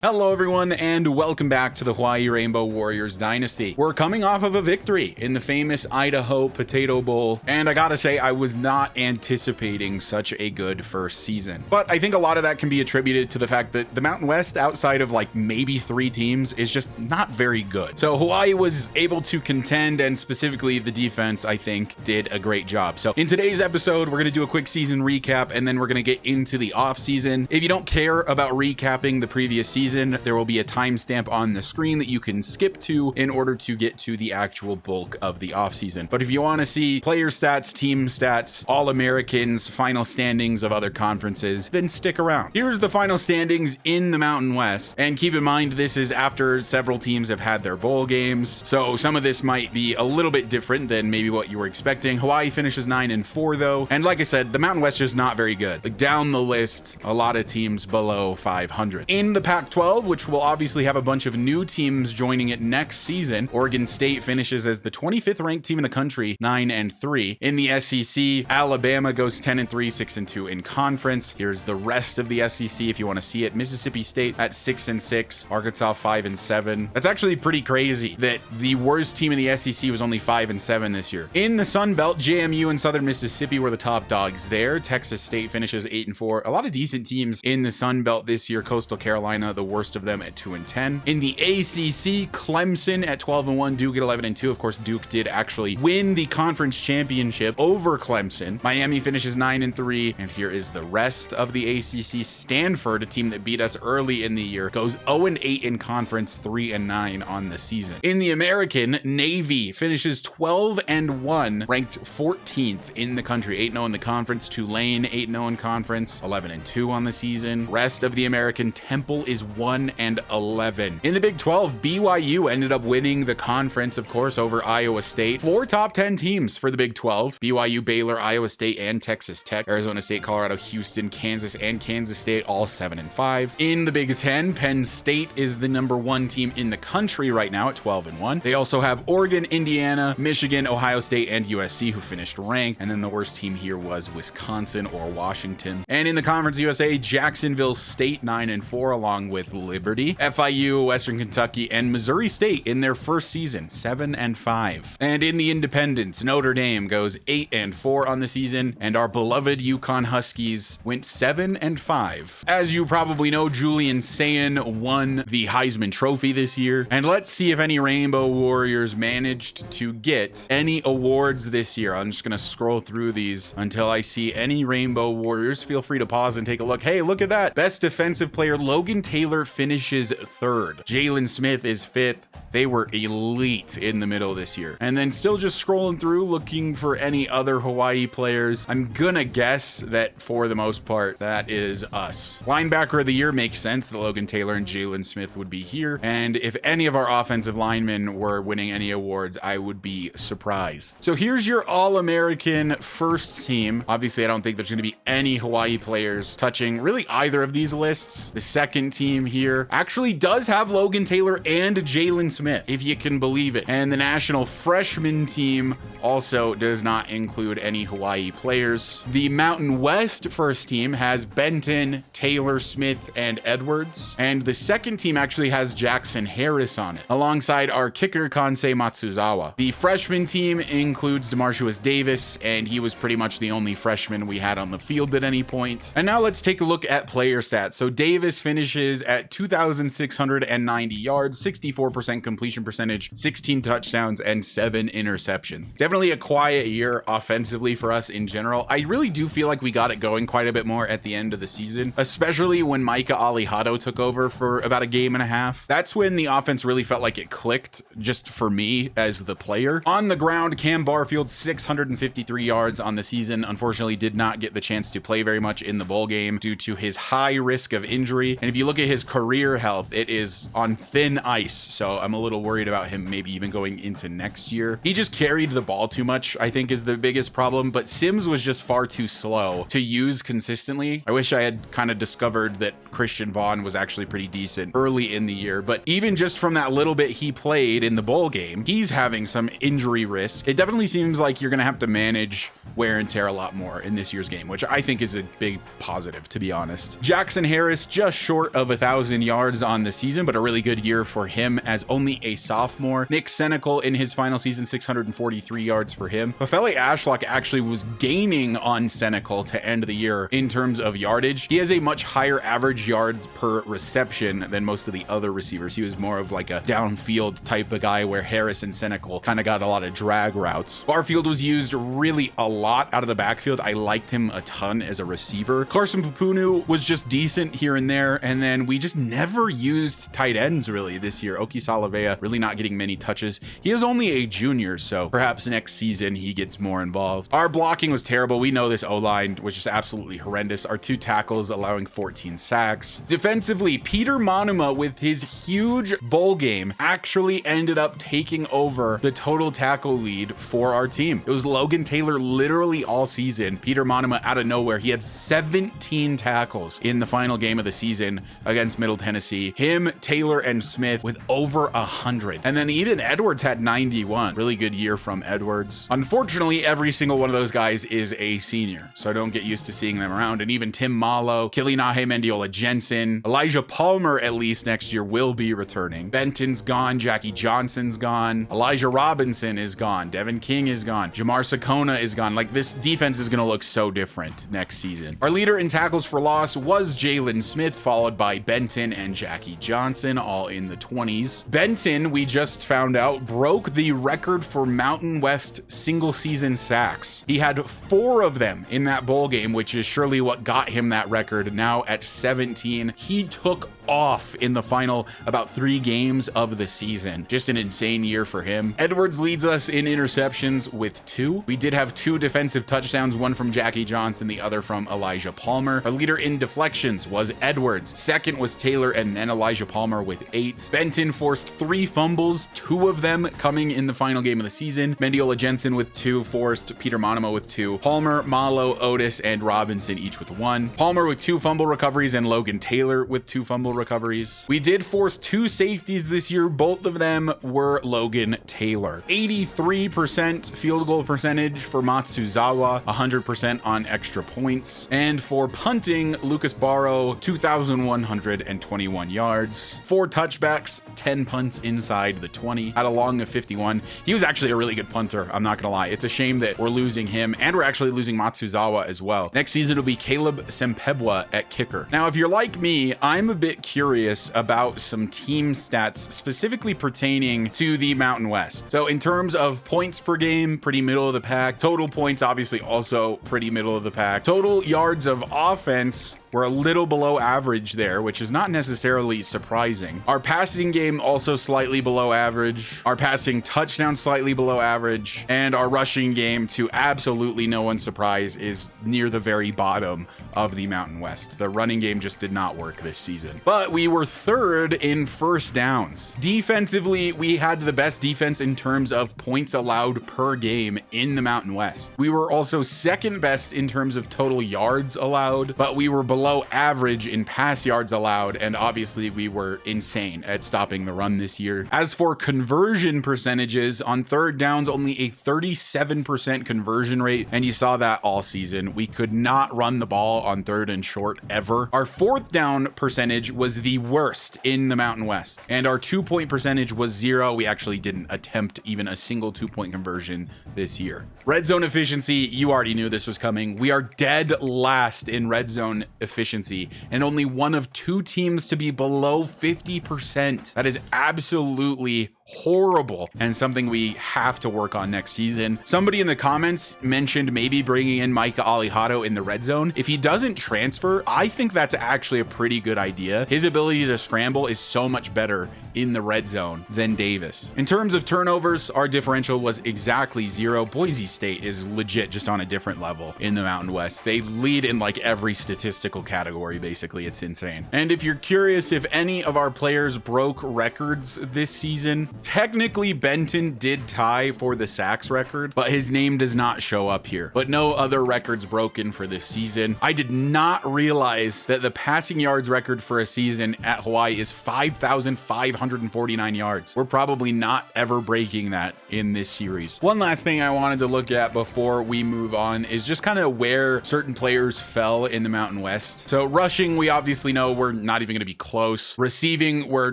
Hello everyone and welcome back to the Hawaii Rainbow Warriors Dynasty. We're coming off of a victory in the famous Idaho Potato Bowl, and I gotta say I was not anticipating such a good first season. But I think a lot of that can be attributed to the fact that the Mountain West, outside of like maybe 3 teams, is just not very good. So Hawaii was able to contend, and specifically the defense, I think, did a great job. So in today's episode, we're gonna do a quick season recap, and then we're gonna get into the off season. If you don't care about recapping the previous season, there will be a timestamp on the screen that you can skip to in order to get to the actual bulk of the offseason. But if you want to see player stats, team stats, All-Americans, final standings of other conferences, then stick around. Here's the final standings in the Mountain West. And keep in mind, this is after several teams have had their bowl games. So some of this might be a little bit different than maybe what you were expecting. Hawaii finishes 9-4 though. And like I said, the Mountain West is just not very good. Like down the list, a lot of teams below 500. In the Pac-12, which will obviously have a bunch of new teams joining it next season, Oregon State finishes as the 25th ranked team in the country, 9-3. In the SEC, Alabama goes 10-3, 6-2 in conference. Here's the rest of the SEC if you want to see it. Mississippi State at 6-6, Arkansas 5-7. That's actually pretty crazy that the worst team in the SEC was only 5-7 this year. In the Sun Belt, JMU and Southern Mississippi were the top dogs there. Texas State finishes 8-4. A lot of decent teams in the Sun Belt this year. Coastal Carolina, the worst of them, at 2-10. In the ACC, Clemson at 12-1, Duke at 11-2. Of course, Duke did actually win the conference championship over Clemson. Miami finishes 9-3, and here is the rest of the ACC. Stanford, a team that beat us early in the year, goes 0-8 in conference, 3-9 on the season. In the American, Navy finishes 12-1, ranked 14th in the country, 8-0 in the conference. Tulane 8-0 in conference, 11-2 on the season. Rest of the American, Temple is 1-11. In the Big 12, BYU ended up winning the conference, of course, over Iowa State. 4 top 10 teams for the Big 12: BYU, Baylor, Iowa State, and Texas Tech. Arizona State, Colorado, Houston, Kansas, and Kansas State all 7-5. In the Big 10, Penn State is the #1 team in the country right now at 12-1. They also have Oregon, Indiana, Michigan, Ohio State, and USC who finished ranked. And then the worst team here was Wisconsin or Washington. And in the Conference USA, Jacksonville State 9-4 along with Liberty, FIU, Western Kentucky, and Missouri State in their first season, 7-5. And in the Independents, Notre Dame goes 8-4 on the season, and our beloved Yukon Huskies went 7-5. As you probably know, Julian Sayin won the Heisman Trophy this year, and let's see if any Rainbow Warriors managed to get any awards this year. I'm just gonna scroll through these until I see any Rainbow Warriors. Feel free to pause and take a look. Hey, look at that. Best defensive player, Logan Taylor finishes 3rd. Jalen Smith is 5th. They were elite in the middle this year. And then still just scrolling through looking for any other Hawaii players. I'm gonna guess that for the most part, that is us. Linebacker of the year makes sense that Logan Taylor and Jalen Smith would be here. And if any of our offensive linemen were winning any awards, I would be surprised. So here's your All-American first team. Obviously, I don't think there's gonna be any Hawaii players touching really either of these lists. The second team here actually does have Logan Taylor and Jalen Smith, if you can believe it. And the national freshman team also does not include any Hawaii players. The Mountain West first team has Benton, Taylor, Smith, and Edwards. And the second team actually has Jackson Harris on it, alongside our kicker, Kansei Matsuzawa. The freshman team includes DeMarshuis Davis, and he was pretty much the only freshman we had on the field at any point. And now let's take a look at player stats. So Davis finishes at 2,690 yards, 64% completion percentage, 16 touchdowns, and 7 interceptions. Definitely a quiet year offensively for us in general. I really do feel like we got it going quite a bit more at the end of the season, especially when Micah Alihado took over for about a game and a half. That's when the offense really felt like it clicked, just for me as the player. On the ground, Cam Barfield, 653 yards on the season. Unfortunately, did not get the chance to play very much in the bowl game due to his high risk of injury. And if you look at his career health, it is on thin ice. So I'm a little worried about him maybe even going into next year. He just carried the ball too much, I think, is the biggest problem. But Sims was just far too slow to use consistently. I wish I had kind of discovered that Christian Vaughn was actually pretty decent early in the year. But even just from that little bit he played in the bowl game, he's having some injury risk. It definitely seems like you're going to have to manage wear and tear a lot more in this year's game, which I think is a big positive, to be honest. Jackson Harris just short of 2,000 yards on the season, but a really good year for him as only a sophomore. Nick Senecal in his final season, 643 yards for him. Fefele Ashlock actually was gaining on Senecal to end the year in terms of yardage. He has a much higher average yards per reception than most of the other receivers. He was more of like a downfield type of guy, where Harris and Senecal kind of got a lot of drag routes. Barfield was used really a lot out of the backfield. I liked him a ton as a receiver. Carson Pupunu was just decent here and there, and then we just never used tight ends really this year. Oki Salavea really not getting many touches. He is only a junior, so perhaps next season he gets more involved. Our blocking was terrible. We know this O-line was just absolutely horrendous. Our 2 tackles allowing 14 sacks. Defensively, Peter Monuma with his huge bowl game actually ended up taking over the total tackle lead for our team. It was Logan Taylor literally all season. Peter Monuma out of nowhere. He had 17 tackles in the final game of the season against Middle Tennessee. Him, Taylor, and Smith with over 100. And then even Edwards had 91. Really good year from Edwards. Unfortunately, every single one of those guys is a senior, so don't get used to seeing them around. And even Tim Malo, Kilinahe Mendiola Jensen, Elijah Palmer at least next year will be returning. Benton's gone. Jackie Johnson's gone. Elijah Robinson is gone. Devin King is gone. Jamar Sakona is gone. Like, this defense is going to look so different next season. Our leader in tackles for loss was Jalen Smith, followed by Benton and Jackie Johnson, all in the 20s. Benton, we just found out, broke the record for Mountain West single season sacks. He had 4 of them in that bowl game, which is surely what got him that record. Now at 17, he took off in the final about 3 games of the season. Just an insane year for him. Edwards leads us in interceptions with 2. We did have 2 defensive touchdowns, one from Jackie Johnson, the other from Elijah Palmer. Our leader in deflections was Edwards. Second was Taylor, and then Elijah Palmer with 8. Benton forced 3 fumbles, 2 of them coming in the final game of the season. Mendiola Jensen with 2 forced, Peter Monimo with 2. Palmer, Malo, Otis, and Robinson each with 1. Palmer with 2 fumble recoveries, and Logan Taylor with 2 fumble recoveries. We did force 2 safeties this year. Both of them were Logan Taylor. 83% field goal percentage for Matsuzawa, 100% on extra points. And for punting, Lucas Barrow, 2,121 yards, 4 touchbacks, 10 punts inside the 20, at a long of 51. He was actually a really good punter, I'm not gonna lie. It's a shame that we're losing him, and we're actually losing Matsuzawa as well. Next season will be Caleb Sempebwa at kicker. Now, if you're like me, I'm a bit curious about some team stats specifically pertaining to the Mountain West. So in terms of points per game, pretty middle of the pack. Total points, obviously also pretty middle of the pack. Total yards of offense, we're a little below average there, which is not necessarily surprising. Our passing game also slightly below average. Our passing touchdown slightly below average. And our rushing game, to absolutely no one's surprise, is near the very bottom of the Mountain West. The running game just did not work this season. But we were 3rd in first downs. Defensively, we had the best defense in terms of points allowed per game in the Mountain West. We were also 2nd best in terms of total yards allowed, but we were below average in pass yards allowed, and obviously we were insane at stopping the run this year. As for conversion percentages, on 3rd downs, only a 37% conversion rate, and you saw that all season. We could not run the ball on 3rd and short ever. Our 4th down percentage was the worst in the Mountain West, and our 2-point percentage was 0. We actually didn't attempt even a single 2-point conversion this year. Red zone efficiency, you already knew this was coming. We are dead last in red zone efficiency, and only one of 2 teams to be below 50%. That is absolutely horrible, and something we have to work on next season. Somebody in the comments mentioned maybe bringing in Micah Alejado in the red zone. If he doesn't transfer, I think that's actually a pretty good idea. His ability to scramble is so much better in the red zone than Davis. In terms of turnovers, our differential was exactly 0. Boise State is legit just on a different level in the Mountain West. They lead in like every statistical category, basically. It's insane. And if you're curious if any of our players broke records this season, Technically, Benton did tie for the sacks record, but his name does not show up here. But no other records broken for this season. I did not realize that the passing yards record for a season at Hawaii is 5,549 yards. We're probably not ever breaking that in this series. One last thing I wanted to look at before we move on is just kind of where certain players fell in the Mountain West. So rushing, we obviously know we're not even going to be close. Receiving, we're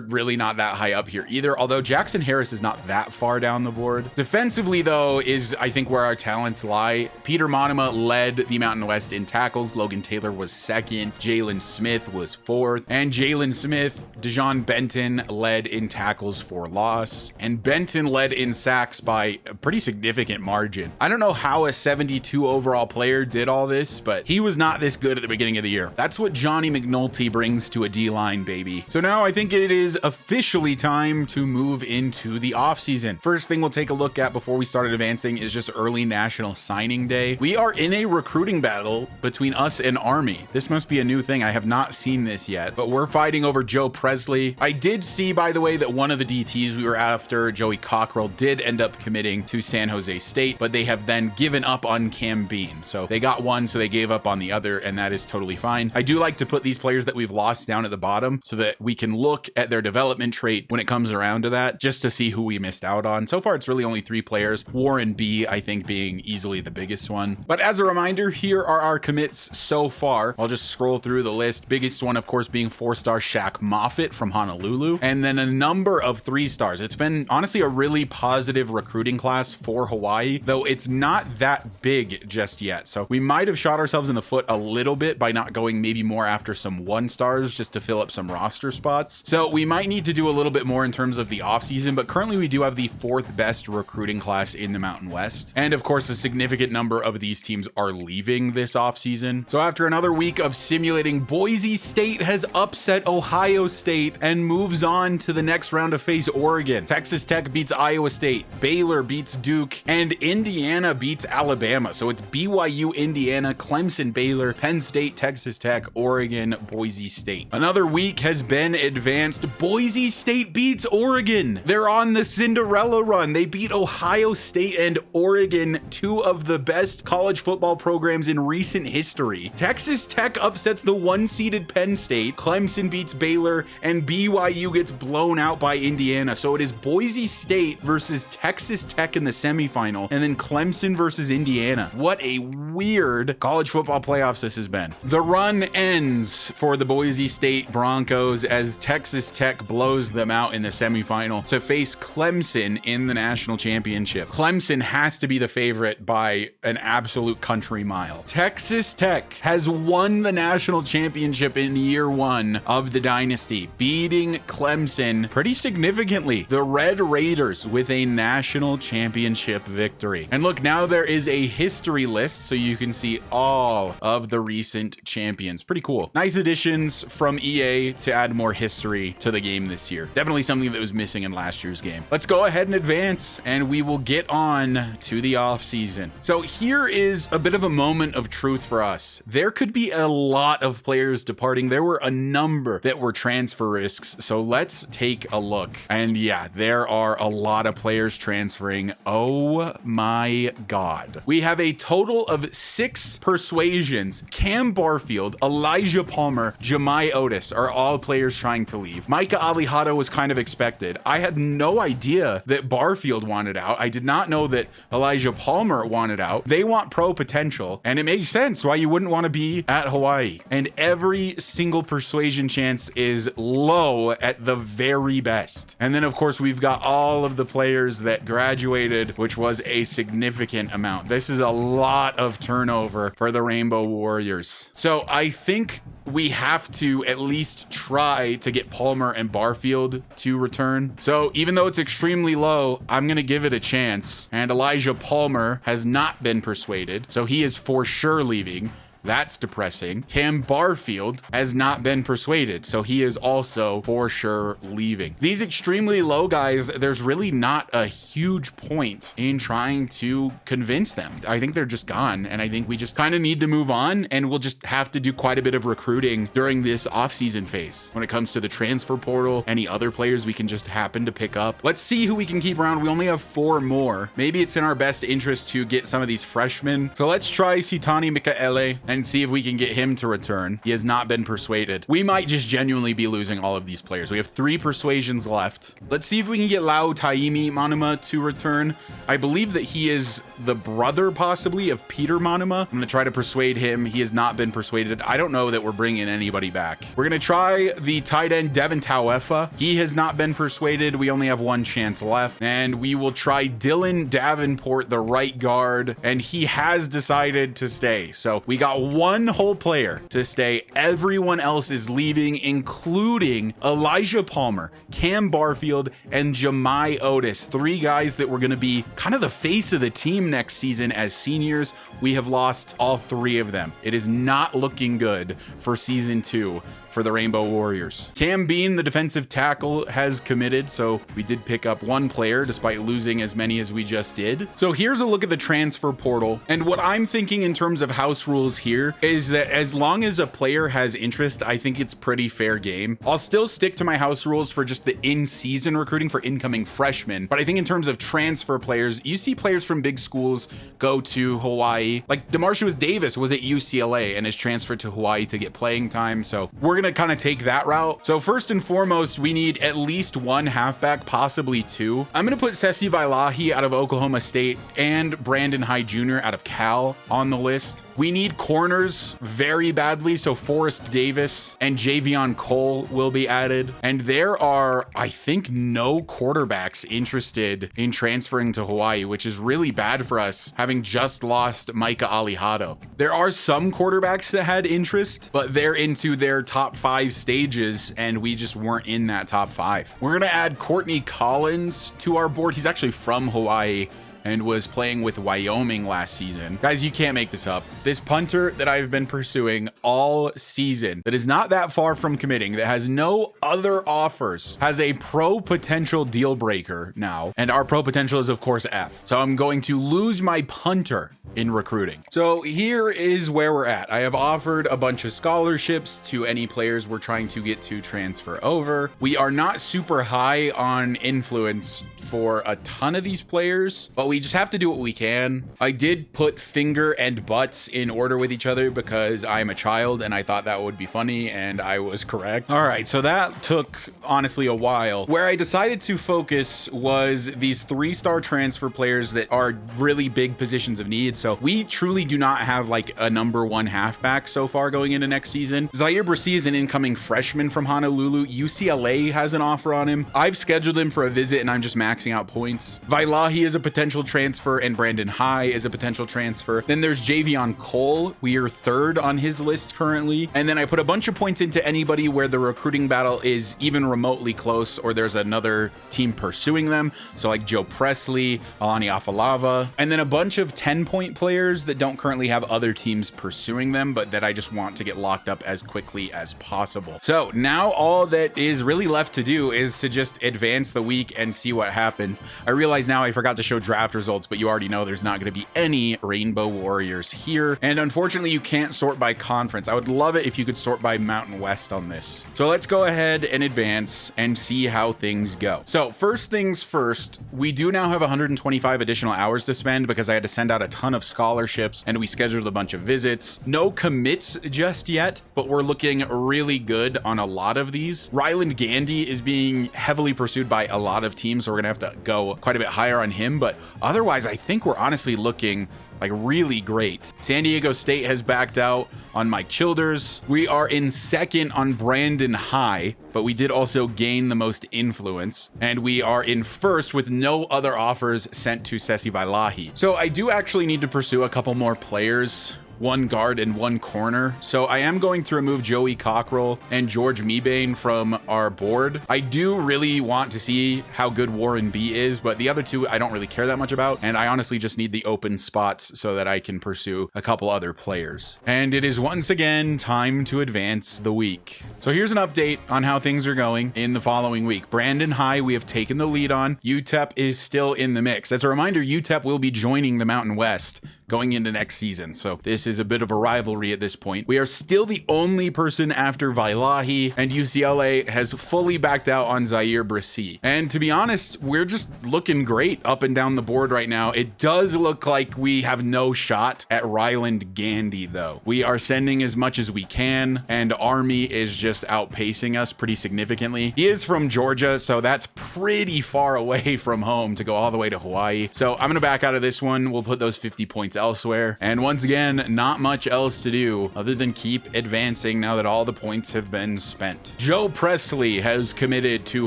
really not that high up here either, although Jackson Harris is not that far down the board. Defensively, though, is I think where our talents lie. Peter Monema led the Mountain West in tackles. Logan Taylor was second. Jalen Smith was fourth. And Jalen Smith, Dejon Benton led in tackles for loss. And Benton led in sacks by a pretty significant margin. I don't know how a 72 overall player did all this, but he was not this good at the beginning of the year. That's what Johnny McNulty brings to a D-line, baby. So now I think it is officially time to move into the offseason. First thing we'll take a look at before we started advancing is just early National Signing Day. We are in a recruiting battle between us and Army. This must be a new thing. I have not seen this yet, but we're fighting over Joe Presley. I did see, by the way, that one of the DTs we were after, Joey Cockrell, did end up committing to San Jose State, but they have then given up on Cam Bean. So they got one, so they gave up on the other, and that is totally fine. I do like to put these players that we've lost down at the bottom so that we can look at their development trait when it comes around to that, just to see who we missed out on. So far, it's really only 3 players. Warren B, I think, being easily the biggest one. But as a reminder, here are our commits so far. I'll just scroll through the list. Biggest one, of course, being 4-star Shaq Moffitt from Honolulu, and then a number of 3-stars. It's been honestly a really positive recruiting class for Hawaii, though it's not that big just yet. So we might have shot ourselves in the foot a little bit by not going maybe more after some 1-stars just to fill up some roster spots. So we might need to do a little bit more in terms of the offseason, but currently we do have the 4th best recruiting class in the Mountain West. And of course, a significant number of these teams are leaving this offseason. So after another week of simulating, Boise State has upset Ohio State and moves on to the next round to face Oregon. Texas Tech beats Iowa State, Baylor beats Duke, and Indiana beats Alabama. So it's BYU, Indiana, Clemson, Baylor, Penn State, Texas Tech, Oregon, Boise State. Another week has been advanced. Boise State beats Oregon. They're on the Cinderella run. They beat Ohio State and Oregon, 2 of the best college football programs in recent history. Texas Tech upsets the 1-seeded Penn State. Clemson beats Baylor, and BYU gets blown out by Indiana. So it is Boise State versus Texas Tech in the semifinal, and then Clemson versus Indiana. What a weird college football playoffs this has been. The run ends for the Boise State Broncos as Texas Tech blows them out in the semifinal to face Clemson in the national championship. Clemson has to be the favorite by an absolute country mile. Texas Tech has won the national championship in year 1 of the Dynasty, beating Clemson pretty significantly. The Red Raiders with a national championship victory. And look, now there is a history list so you can see all of the recent champions. Pretty cool. Nice additions from EA to add more history to the game this year. Definitely something that was missing in last year's game. Let's go ahead and advance, and we will get on to the off season. So here is a bit of a moment of truth for us. There could be a lot of players departing. There were a number that were transfer risks. So let's take a look. And yeah, there are a lot of players transferring. Oh my God. We have a total of 6 persuasions. Cam Barfield, Elijah Palmer, Jemai Otis are all players trying to leave. Micah Alihado was kind of expected. I had no idea that Barfield wanted out. I did not know that Elijah Palmer wanted out. They want pro potential, and it makes sense why you wouldn't want to be at Hawaii. And every single persuasion chance is low at the very best. And then of course we've got all of the players that graduated, which was a significant amount. This is a lot of turnover for the Rainbow Warriors. So I think we have to at least try to get Palmer and Barfield to return. So even though it's extremely low, I'm going to give it a chance. And Elijah Palmer has not been persuaded, so he is for sure leaving. That's depressing. Cam Barfield has not been persuaded, so he is also for sure leaving. These extremely low guys, there's really not a huge point in trying to convince them. I think they're just gone, and I think we just kind of need to move on, and we'll just have to do quite a bit of recruiting during this offseason phase. When it comes to the transfer portal, any other players we can just happen to pick up. Let's see who we can keep around. We only have 4 more. Maybe it's in our best interest to get some of these freshmen. So let's try Sitani Mikaele and see if we can get him to return. He has not been persuaded. We might just genuinely be losing all of these players. We have 3 persuasions left. Let's see if we can get Lau Taimi Manuma to return. I believe that he is the brother possibly of Peter Manuma. I'm going to try to persuade him. He has not been persuaded. I don't know that we're bringing anybody back. We're going to try the tight end Devin Tauefa. He has not been persuaded. We only have 1 chance left, and we will try Dylan Davenport, the right guard, and he has decided to stay. So we got 1 whole player to stay. Everyone else is leaving, including Elijah Palmer, Cam Barfield, and Jemai Otis. 3 guys that were going to be kind of the face of the team next season as seniors. We have lost all 3 of them. It is not looking good for season 2 for the Rainbow Warriors. Cam Bean, the defensive tackle, has committed, so we did pick up 1 player despite losing as many as we just did. So here's a look at the transfer portal, and what I'm thinking in terms of house rules here is that as long as a player has interest, I think it's pretty fair game. I'll still stick to my house rules for just the in-season recruiting for incoming freshmen, but I think in terms of transfer players, you see players from big schools go to Hawaii. Like DeMarcius Davis was at UCLA and is transferred to Hawaii to get playing time, so we're gonna kind of take that route. So first and foremost, we need at least 1 halfback, possibly 2. I'm gonna put Sesi Vailahi out of Oklahoma State and Brandon High Jr. out of Cal on the list. We need corners very badly, so Forrest Davis and Javion Cole will be added. And there are, I think, no quarterbacks interested in transferring to Hawaii, which is really bad for us, having just lost Micah Alihado. There are some quarterbacks that had interest, but they're into their top 5 stages, and we just weren't in that top 5. We're gonna add Courtney Collins to our board. He's actually from Hawaii and was playing with Wyoming last season. Guys, you can't make this up. This punter that I've been pursuing all season, that is not that far from committing, that has no other offers, has a pro potential deal breaker now, and our pro potential is of course F. So I'm going to lose my punter in recruiting. So here is where we're at. I have offered a bunch of scholarships to any players we're trying to get to transfer over. We are not super high on influence for a ton of these players, but we just have to do what we can. I did put finger and butts in order with each other because I'm a child and I thought that would be funny, and I was correct. All right, so that took honestly a while. Where I decided to focus was these 3-star transfer players that are really big positions of need. So we truly do not have like a number 1 halfback so far going into next season. Zaire Brissy is an incoming freshman from Honolulu. UCLA has an offer on him. I've scheduled him for a visit and I'm just maxing out points. Vailahi is a potential transfer and Brandon High is a potential transfer. Then there's Javion Cole. We are 3rd on his list currently. And then I put a bunch of points into anybody where the recruiting battle is even remotely close or there's another team pursuing them. So like Joe Presley, Alani Afalava, and then a bunch of 10-point players that don't currently have other teams pursuing them, but that I just want to get locked up as quickly as possible. So now all that is really left to do is to just advance the week and see what happens. I realize now I forgot to show draft results, but you already know there's not going to be any Rainbow Warriors here. And unfortunately, you can't sort by conference. I would love it if you could sort by Mountain West on this. So let's go ahead and advance and see how things go. So first things first, we do now have 125 additional hours to spend because I had to send out a ton of scholarships and we scheduled a bunch of visits. No commits just yet, but we're looking really good on a lot of these. Ryland Gandy is being heavily pursued by a lot of teams, so we're gonna have to go quite a bit higher on him, but otherwise I think we're honestly looking like really great. San Diego State has backed out on Mike Childers. We are in 2nd on Brandon High, but we did also gain the most influence. And we are in 1st with no other offers sent to Sesi Vailahi. So I do actually need to pursue a couple more players one guard and one corner. So I am going to remove Joey Cockrell and George Mebane from our board. I do really want to see how good Warren B is, but the other two I don't really care that much about. And I honestly just need the open spots so that I can pursue a couple other players. And it is once again time to advance the week. So here's an update on how things are going in the following week. Brandon High, we have taken the lead on. UTEP is still in the mix. As a reminder, UTEP will be joining the Mountain West going into next season. So this is a bit of a rivalry at this point. We are still the only person after Vailahi, and UCLA has fully backed out on Zaire Brissy. And to be honest, we're just looking great up and down the board right now. It does look like we have no shot at Ryland Gandy though. We are sending as much as we can, and Army is just outpacing us pretty significantly. He is from Georgia, so that's pretty far away from home to go all the way to Hawaii. So I'm gonna back out of this one. We'll put those 50 points elsewhere. And once again, not much else to do other than keep advancing now that all the points have been spent. Joe Presley has committed to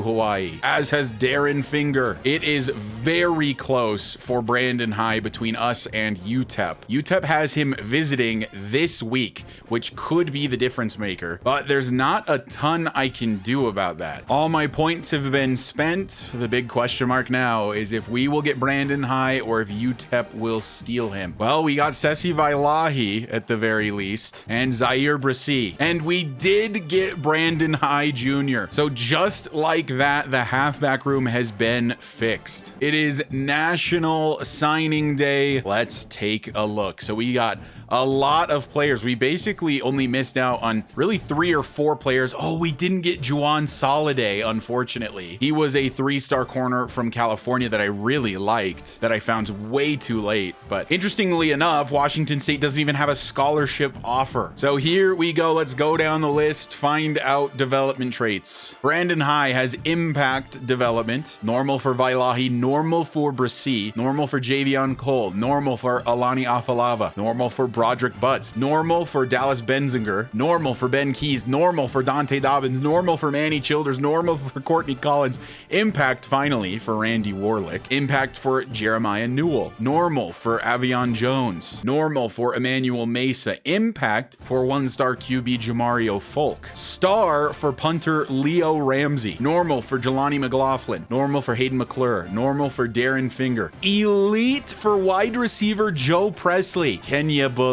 Hawaii, as has Darren Finger. It is very close for Brandon High between us and UTEP. UTEP has him visiting this week, which could be the difference maker, but there's not a ton I can do about that. All my points have been spent. The big question mark now is if we will get Brandon High or if UTEP will steal him. Well, we got Sesi Vailahi at the very least, and Zaire Brissy, and we did get Brandon High Jr. So just like that, the halfback room has been fixed. It is National Signing Day. Let's take a look. So we got a lot of players. We basically only missed out on really 3 or 4 players. Oh, we didn't get Juwan Soliday, unfortunately. He was a 3-star corner from California that I really liked, that I found way too late. But interestingly enough, Washington State doesn't even have a scholarship offer. So here we go. Let's go down the list, find out development traits. Brandon High has impact development, normal for Vailahi, normal for Brissy, normal for Javion Cole, normal for Alani Afalava, normal for Broderick Butts, normal for Dallas Benzinger, normal for Ben Keys, normal for Dante Dobbins, normal for Manny Childers, normal for Courtney Collins, impact finally for Randy Warlick, impact for Jeremiah Newell, normal for Avion Jones, normal for Emmanuel Mesa, impact for 1-star QB Jamario Folk, star for punter Leo Ramsey, normal for Jelani McLaughlin, normal for Hayden McClure, normal for Darren Finger, elite for wide receiver Joe Presley. Can you believe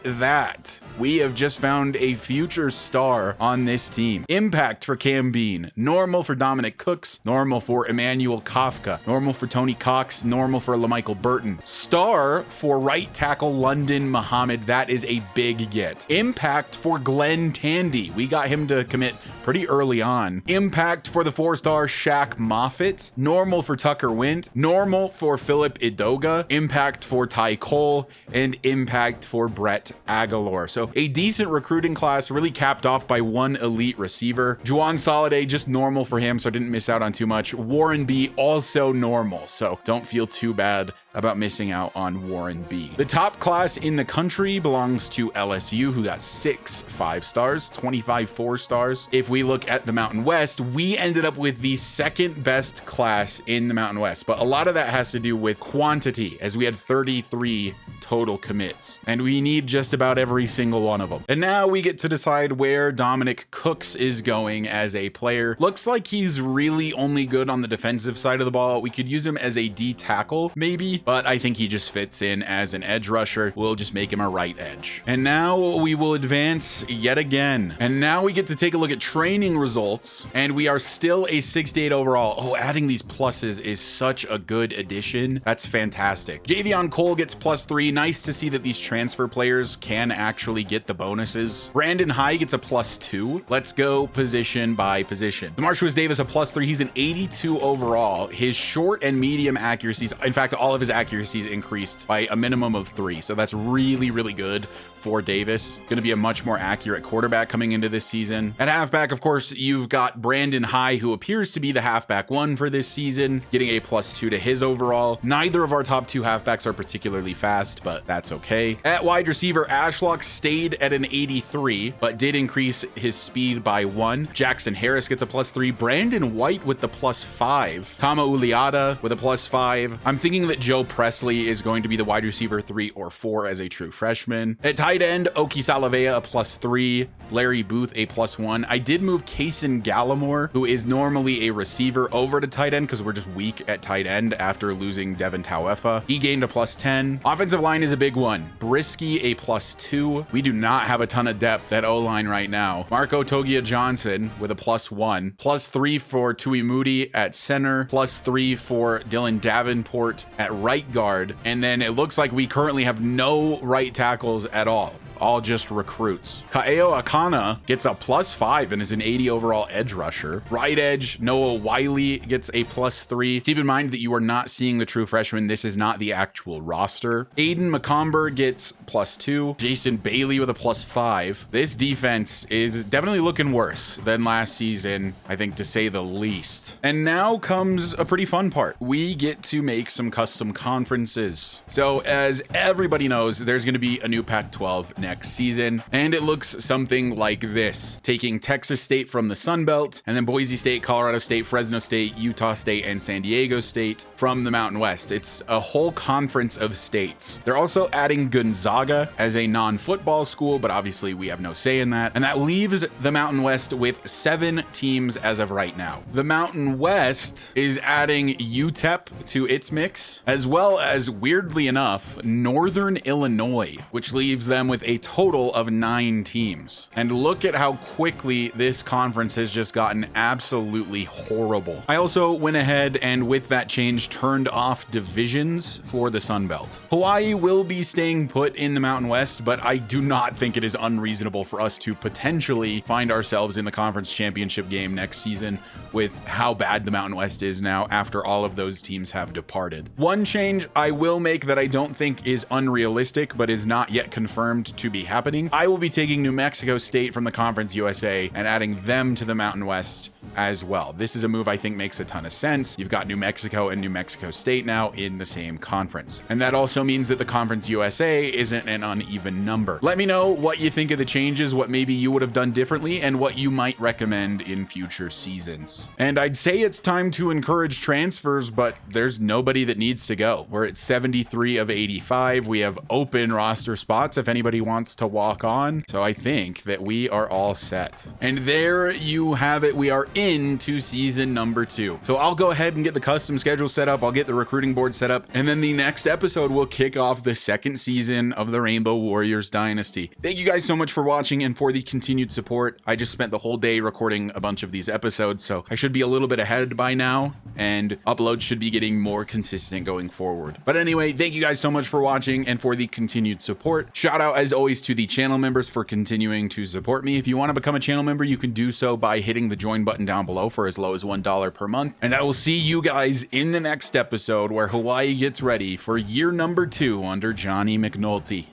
that? We have just found a future star on this team. Impact for Cam Bean, normal for Dominic Cooks, normal for Emmanuel Kafka, normal for Tony Cox, normal for LaMichael Burton, star for right tackle London Muhammad. That is a big get. Impact for Glenn Tandy. We got him to commit pretty early on. Impact for the 4-star Shaq Moffitt, normal for Tucker Wint, normal for Philip Idoga, impact for Ty Cole, and impact for Brett Aguilar. So a decent recruiting class, really capped off by 1 elite receiver. Juwan Soliday, just normal for him, so I didn't miss out on too much. Warren B, also normal, so don't feel too bad about missing out on Warren B. The top class in the country belongs to LSU, who got 6 5-stars, 25 4-stars. If we look at the Mountain West, we ended up with the 2nd best class in the Mountain West, but a lot of that has to do with quantity, as we had 33 total commits, and we need just about every single one of them. And now we get to decide where Dominic Cooks is going as a player. Looks like he's really only good on the defensive side of the ball. We could use him as a D tackle maybe, but I think he just fits in as an edge rusher. We'll just make him a right edge. And now we will advance yet again. And now we get to take a look at training results, and we are still a 68 overall. Oh, adding these pluses is such a good addition. That's fantastic. Javion Cole gets +3. Nice to see that these transfer players can actually get the bonuses. Brandon High gets a +2. Let's go position by position. DeMarshus Davis a +3. He's an 82 overall. His short and medium accuracies, in fact, all of his accuracies increased by a minimum of 3. So that's really, really good for Davis. Going to be a much more accurate quarterback coming into this season. At halfback, of course, you've got Brandon High, who appears to be the halfback 1 for this season, getting a +2 to his overall. Neither of our top 2 halfbacks are particularly fast, but that's okay. At wide receiver, Ashlock stayed at an 83, but did increase his speed by 1. Jackson Harris gets a +3. Brandon White with the +5. Tama Uliada with a +5. I'm thinking that Joe Presley is going to be the wide receiver 3 or 4 as a true freshman. At tight end, Oki Salavea a +3. Larry Booth a +1. I did move Kaysen Gallimore, who is normally a receiver, over to tight end because we're just weak at tight end after losing Devin Tauefa. He gained a +10. Offensive line is a big one. Brisky a +2. We do not have a ton of depth at O-line right now. Marco Togia Johnson with a +1. +3 for Tui Moody at center. +3 for Dylan Davenport at right guard. And then it looks like we currently have no right tackles at all just recruits. Kaeo Akana gets a +5 and is an 80 overall edge rusher. Right edge, Noah Wiley gets a +3. Keep in mind that you are not seeing the true freshman. This is not the actual roster. Aiden McComber gets +2. Jason Bailey with a +5. This defense is definitely looking worse than last season, I think, to say the least. And now comes a pretty fun part. We get to make some custom conferences. So as everybody knows, there's going to be a new Pac-12 next season, and it looks something like this, taking Texas State from the Sun Belt, and then Boise State, Colorado State, Fresno State, Utah State, and San Diego State from the Mountain West. It's a whole conference of states. They're also adding Gonzaga as a non-football school, but obviously we have no say in that, and that leaves the Mountain West with 7 teams as of right now. The Mountain West is adding UTEP to its mix, as well as, weirdly enough, Northern Illinois, which leaves them with a total of 9 teams. And look at how quickly this conference has just gotten absolutely horrible. I also went ahead and with that change turned off divisions for the Sun Belt. Hawaii will be staying put in the Mountain West, but I do not think it is unreasonable for us to potentially find ourselves in the conference championship game next season with how bad the Mountain West is now after all of those teams have departed. One change I will make that I don't think is unrealistic but is not yet confirmed to be happening. I will be taking New Mexico State from the Conference USA and adding them to the Mountain West as well. This is a move I think makes a ton of sense. You've got New Mexico and New Mexico State now in the same conference. And that also means that the Conference USA isn't an uneven number. Let me know what you think of the changes, what maybe you would have done differently, and what you might recommend in future seasons. And I'd say it's time to encourage transfers, but there's nobody that needs to go. We're at 73 of 85. We have open roster spots if anybody wants to walk on. So I think that we are all set. And there you have it. We are into season number 2. So I'll go ahead and get the custom schedule set up. I'll get the recruiting board set up. And then the next episode will kick off the 2nd season of the Rainbow Warriors Dynasty. Thank you guys so much for watching and for the continued support. I just spent the whole day recording a bunch of these episodes, so I should be a little bit ahead by now, and uploads should be getting more consistent going forward. But anyway, thank you guys so much for watching and for the continued support. Shout out as always to the channel members for continuing to support me. If you want to become a channel member, you can do so by hitting the join button down below for as low as $1 per month. And I will see you guys in the next episode where Hawaii gets ready for year number 2 under Johnny McNulty.